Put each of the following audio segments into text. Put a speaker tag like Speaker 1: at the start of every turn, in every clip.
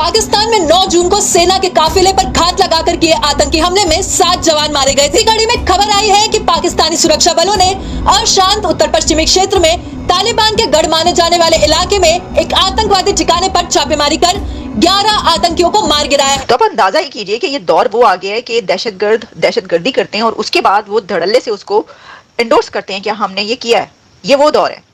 Speaker 1: पाकिस्तान में 9 जून को सेना के काफिले पर घात लगाकर किए आतंकी हमले में 7 जवान मारे गए थे। कड़ी में खबर आई है कि पाकिस्तानी सुरक्षा बलों ने अशांत उत्तर पश्चिमी क्षेत्र में तालिबान के गढ़ माने जाने वाले इलाके में एक आतंकवादी ठिकाने पर छापेमारी कर 11 आतंकियों को मार गिराया।
Speaker 2: तो आप अंदाजा ही कीजिए कि ये दौर वो आ गया है कि दहशतगर्दी करते हैं और उसके बाद वो धड़ल्ले से उसको एंडोर्स करते हैं कि हमने ये किया है। ये वो दौर है।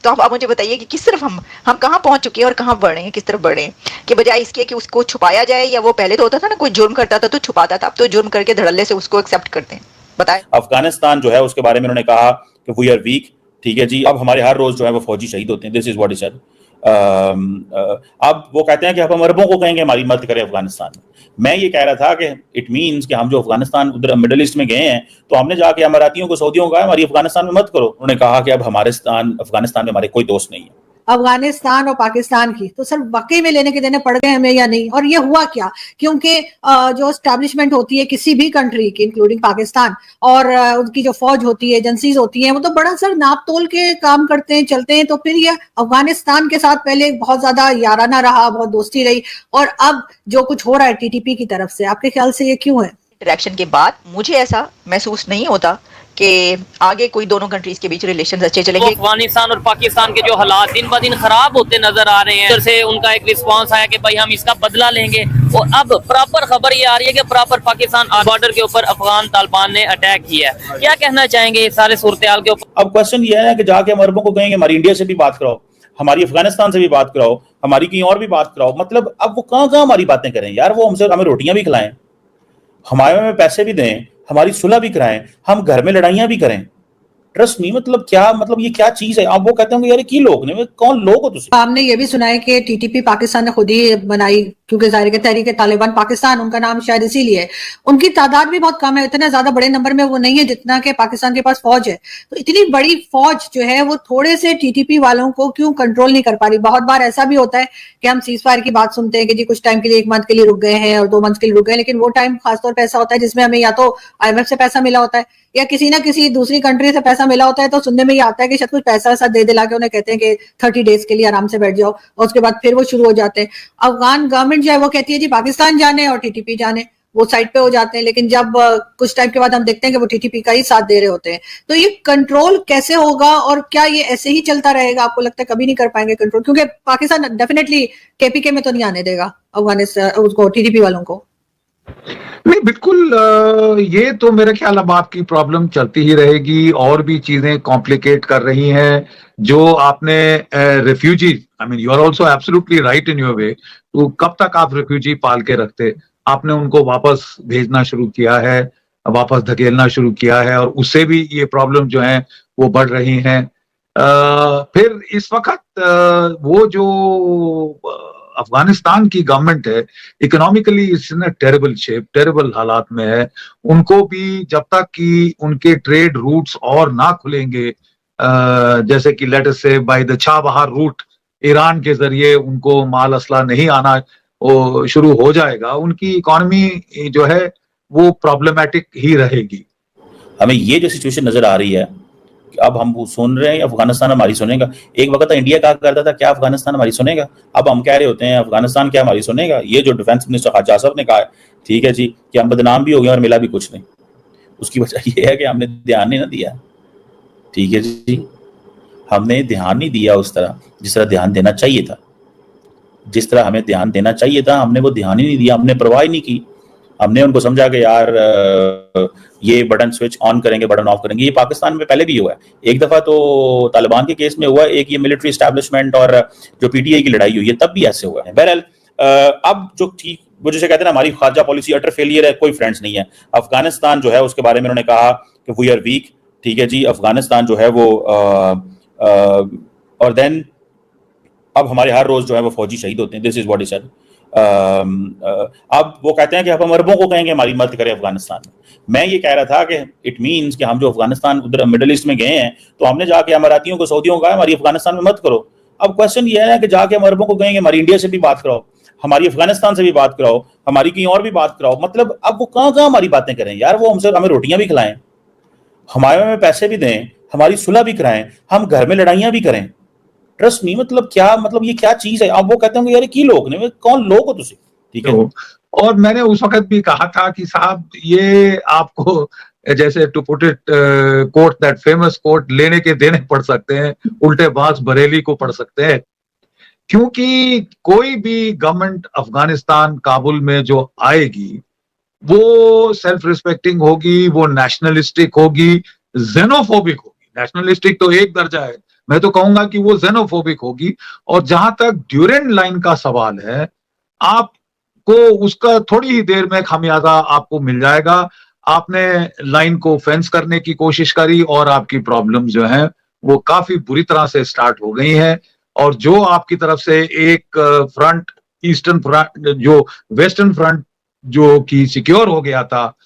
Speaker 2: तो आप मुझे बताइए कि किस तरफ हम कहाँ पहुंच चुके हैं और कहाँ बढ़ रहे हैं, किस तरफ बढ़ रहे हैं, कि बजाय इसके कि उसको छुपाया जाए, या वो पहले तो होता था ना, कोई जुर्म करता था तो छुपाता था, अब तो जुर्म करके धड़ल्ले से उसको एक्सेप्ट करते हैं। बताएं।
Speaker 3: अफगानिस्तान जो है उसके बारे में उन्होंने कहा कि वी आर वीक, ठीक है जी, अब हमारे हर रोज जो है वो फौजी शहीद होते हैं। This is what is said. अब वो कहते हैं कि अब हम अरबों को कहेंगे हमारी मदद करें अफगानिस्तान में। मैं ये कह रहा था कि इट मीन्स कि हम जो अफगानिस्तान उधर मिडिल ईस्ट में गए हैं तो हमने जाके अमारातियों को, सऊदियों को कहा हमारी अफगानिस्तान में मदद करो। उन्होंने कहा कि अब अफगानिस्तान में हमारे कोई दोस्त नहीं है।
Speaker 4: अफगानिस्तान और पाकिस्तान की तो सर वाकई में लेने के देने पड़ गए हमें या नहीं, और ये हुआ क्या? क्योंकि जो एस्टैब्लिशमेंट होती है किसी भी कंट्री की, इंक्लूडिंग पाकिस्तान, और उनकी जो फौज होती है, एजेंसीज होती हैं, वो तो बड़ा सर नाप तोल के काम करते हैं, चलते हैं। तो फिर ये अफगानिस्तान के साथ पहले बहुत ज्यादा याराना रहा, बहुत दोस्ती रही, और अब जो कुछ हो रहा है टीटीपी की तरफ से, आपके ख्याल से ये क्यों है?
Speaker 2: इंटरेक्शन के बाद मुझे ऐसा महसूस नहीं होता कि आगे कोई दोनों कंट्रीज के बीच रिलेशंस अच्छे चलेंगे।
Speaker 5: तो अफगानिस्तान और पाकिस्तान के जो हालात दिन ब दिन खराब होते नजर आ रहे हैं, से उनका एक रिस्पांस आया कि भाई हम इसका बदला लेंगे, और अब प्रॉपर खबर ये आ रही है कि प्रॉपर पाकिस्तान बॉर्डर के ऊपर अफगान तालिबान ने अटैक किया है। क्या कहना चाहेंगे इस सारे सूरत-ए-हाल के ऊपर?
Speaker 3: अब क्वेश्चन ये है कि जाके हम अरबों को कहेंगे हमारी इंडिया से भी बात कराओ, हमारी अफगानिस्तान से भी बात कराओ, हमारी कहीं और भी बात कराओ। मतलब अब वो कहाँ हमारी बातें करें यार, वो हमें रोटियां भी खिलाएं, हमारे में पैसे भी दें, हमारी सुलह भी कराएं, हम घर में लड़ाइयां भी करें। ट्रस्ट नहीं, मतलब क्या, मतलब ये क्या चीज है? आप वो कहते होंगे यार की लोग ने, कौन लोग हो तुम?
Speaker 4: हमने ये भी सुना है कि टीटीपी पाकिस्तान ने खुद ही बनाई, क्योंकि जाहिर है तहरीक तालिबान पाकिस्तान उनका नाम शायद इसीलिए। उनकी तादाद भी बहुत कम है, इतने ज्यादा बड़े नंबर में वो नहीं है जितना कि पाकिस्तान के पास फौज है। तो इतनी बड़ी फौज जो है वो थोड़े से टीटीपी वालों को क्यों कंट्रोल नहीं कर पा रही? बहुत बार ऐसा भी होता है कि हम सीज फायर की बात सुनते हैं कि जी कुछ टाइम के लिए, 1 मंथ के लिए रुक गए हैं और 2 मंथ के लिए रुक गए, लेकिन वो टाइम खासतौर पर ऐसा होता है जिसमें हमें या तो IMF से पैसा मिला होता है या किसी ना किसी दूसरी कंट्री से पैसा मिला होता है। तो सुनने में ये आता है कि शायद कुछ पैसा वैसा दे दिला के उन्हें कहते हैं कि 30 डेज के लिए आराम से बैठ जाओ, और उसके बाद फिर वो शुरू हो जाते हैं। अफगान गवर्नमेंट जो है वो कहती है जी पाकिस्तान जाने और टीटीपी जाने, वो साइड पे हो जाते हैं, लेकिन जब कुछ टाइम के बाद हम देखते हैं कि वो टीटीपी का ही साथ दे रहे होते हैं। तो ये कंट्रोल कैसे होगा, और क्या ये ऐसे ही चलता रहेगा? आपको लगता है कभी नहीं कर पाएंगे कंट्रोल? क्योंकि पाकिस्तान डेफिनेटली केपीके में तो नहीं आने देगा अफगानिस्तान उसको, टीटीपी वालों को।
Speaker 6: नहीं, बिल्कुल। ये तो मेरे ख्याल अब आपकी प्रॉब्लम चलती ही रहेगी, और भी चीजें कॉम्प्लिकेट कर रही हैं। जो आपने refugee, I mean you are also absolutely right in your way, तो कब तक आप रेफ्यूजी पाल के रखते? आपने उनको वापस भेजना शुरू किया है, वापस धकेलना शुरू किया है, और उससे भी ये प्रॉब्लम जो है वो बढ़ रही हैं। फिर इस वक्त वो जो अफगानिस्तान की गवर्नमेंट है, economically it's in a terrible shape, terrible हालात में है। उनको भी जब तक कि उनके ट्रेड रूट्स और ना खुलेंगे, जैसे कि let us say by the Chabahar route Iran के जरिए उनको माल असला नहीं आना शुरू हो जाएगा, उनकी इकोनॉमी जो है वो प्रॉब्लमेटिक ही रहेगी।
Speaker 3: हमें ये जो सिचुएशन नजर आ रही है, अब हम वो सुन रहे हैं अफगानिस्तान हमारी सुनेगा। एक वक्त इंडिया कहा करता था क्या अफगानिस्तान हमारी सुनेगा, अब हम कह रहे होते हैं अफगानिस्तान क्या हमारी सुनेगा। ये जो डिफेंस मिनिस्टर खाजा साहब ने कहा है, ठीक है जी, कि हम बदनाम भी हो गए और मिला भी कुछ नहीं। उसकी वजह ये है कि हमने ध्यान नहीं ना दिया, ठीक है जी, हमने ध्यान नहीं दिया उस तरह जिस तरह ध्यान देना चाहिए था। जिस तरह हमें ध्यान देना चाहिए था हमने वो ध्यान ही नहीं दिया, हमने परवाह ही नहीं की। हमने उनको समझा कि यार ये बटन स्विच ऑन करेंगे, बटन ऑफ करेंगे। ये पाकिस्तान में पहले भी हुआ है, एक दफा तो तालिबान के केस में हुआ, एक ये मिलिट्री एस्टैब्लिशमेंट और जो पीटीआई की लड़ाई हुई है तब भी ऐसे हुआ है। बहरहाल अब जो ठीक वो जैसे कहते हैं ना हमारी खारजा पॉलिसी अटर फेलियर है, कोई फ्रेंड्स नहीं है। अफगानिस्तान जो है उसके बारे में उन्होंने कहा कि वी आर वीक, ठीक है जी, अफगानिस्तान जो है वो और देन अब हमारे हर रोज जो है वो फौजी शहीद होते हैं। This is what is said. अब वो कहते हैं कि अब हम अरबों को कहेंगे हमारी मदद करें अफगानिस्तान में। मैं ये कह रहा था कि इट मीन्स कि हम जो अफगानिस्तान उधर मिडिल ईस्ट में गए हैं तो हमने जाके अमारातियों को, सऊदियों को कहा हमारी अफगानिस्तान में मदद करो। अब क्वेश्चन ये है कि जाके हम अरबों को कहेंगे हमारी इंडिया से भी बात कराओ, हमारी अफगानिस्तान से भी बात कराओ, हमारी कहीं और भी बात कराओ। मतलब अब वो कहाँ हमारी बातें करें यार, वो हमें रोटियां भी खिलाएं, हमारे में पैसे भी दें, हमारी सुलह भी कराएं, हम घर में लड़ाइयां भी करें। ट्रस्ट नहीं, मतलब क्या, मतलब ये क्या चीज है? अब वो कहते होंगे यार की लोग ने, कौन लोग हो तुसी, ठीक है।
Speaker 6: और मैंने उस वक्त भी कहा था कि साहब ये आपको जैसे to put it quote, that famous quote, लेने के देने पड़ सकते हैं, उल्टे बाज बरेली को पड़ सकते हैं, क्योंकि कोई भी गवर्नमेंट अफगानिस्तान काबुल में जो आएगी वो सेल्फ रिस्पेक्टिंग होगी, वो नेशनलिस्टिक होगी, जेनोफोबिक होगी। नेशनलिस्टिक तो एक दर्जा है, मैं तो कहूंगा कि वो जेनोफोबिक होगी। और जहां तक ड्यूरेंट लाइन का सवाल है, आपको उसका थोड़ी ही देर में खामियाजा आपको मिल जाएगा। आपने लाइन को फेंस करने की कोशिश करी और आपकी प्रॉब्लम जो है वो काफी बुरी तरह से स्टार्ट हो गई है। और जो आपकी तरफ से एक फ्रंट, ईस्टर्न फ्रंट, जो वेस्टर्न फ्रंट जो कि सिक्योर हो गया था,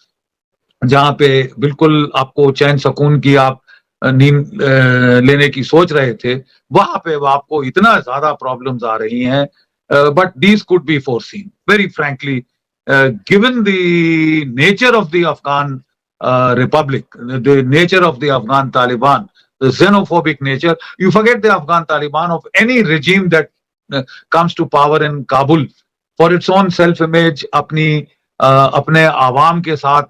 Speaker 6: जहां पे बिल्कुल आपको चैन सुकून की आप नींद लेने की सोच रहे थे, वहां पे आपको इतना ज्यादा प्रॉब्लम्स आ रही हैं। But these could be foreseen very frankly, given the nature of the Afghan republic, the nature of the Afghan Taliban, the xenophobic nature. You forget the Afghan Taliban of any regime that comes to power in Kabul for its own self-image, अपने आवाम के साथ,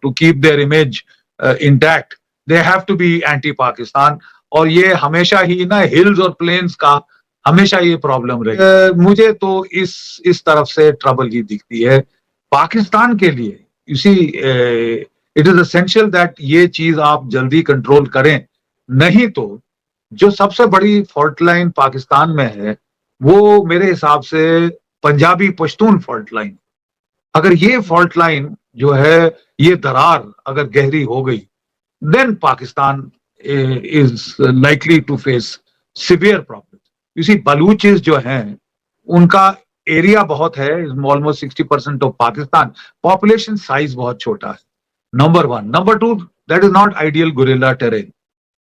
Speaker 6: to keep their image intact, they have to be anti-Pakistan. और ये हमेशा ही ना hills और planes का हमेशा ये प्रॉब्लम रही। मुझे तो इस तरफ से ट्रबल ही दिखती है पाकिस्तान के लिए। You see, it is essential that ये चीज आप जल्दी कंट्रोल करें, नहीं तो जो सबसे बड़ी फॉल्ट लाइन पाकिस्तान में है वो मेरे हिसाब से पंजाबी पश्तून फॉल्ट लाइन। अगर ये फॉल्ट लाइन जो है, ये दरार अगर गहरी हो गई, then Pakistan is likely to face severe problem. You see, Balochis जो हैं उनका एरिया बहुत है, almost 60% of Pakistan, population size बहुत छोटा है, number one. Number two, that is not ideal guerrilla terrain.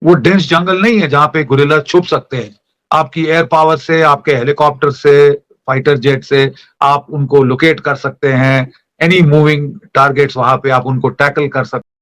Speaker 6: वो डेंस जंगल नहीं है जहां पे गुरिल्ला छुप सकते हैं। आपकी एयर पावर से, आपके हेलीकॉप्टर से, फाइटर जेट से आप उनको लोकेट कर सकते हैं। एनी मूविंग टारगेट्स वहां पे आप उनको टैकल कर सकते हैं।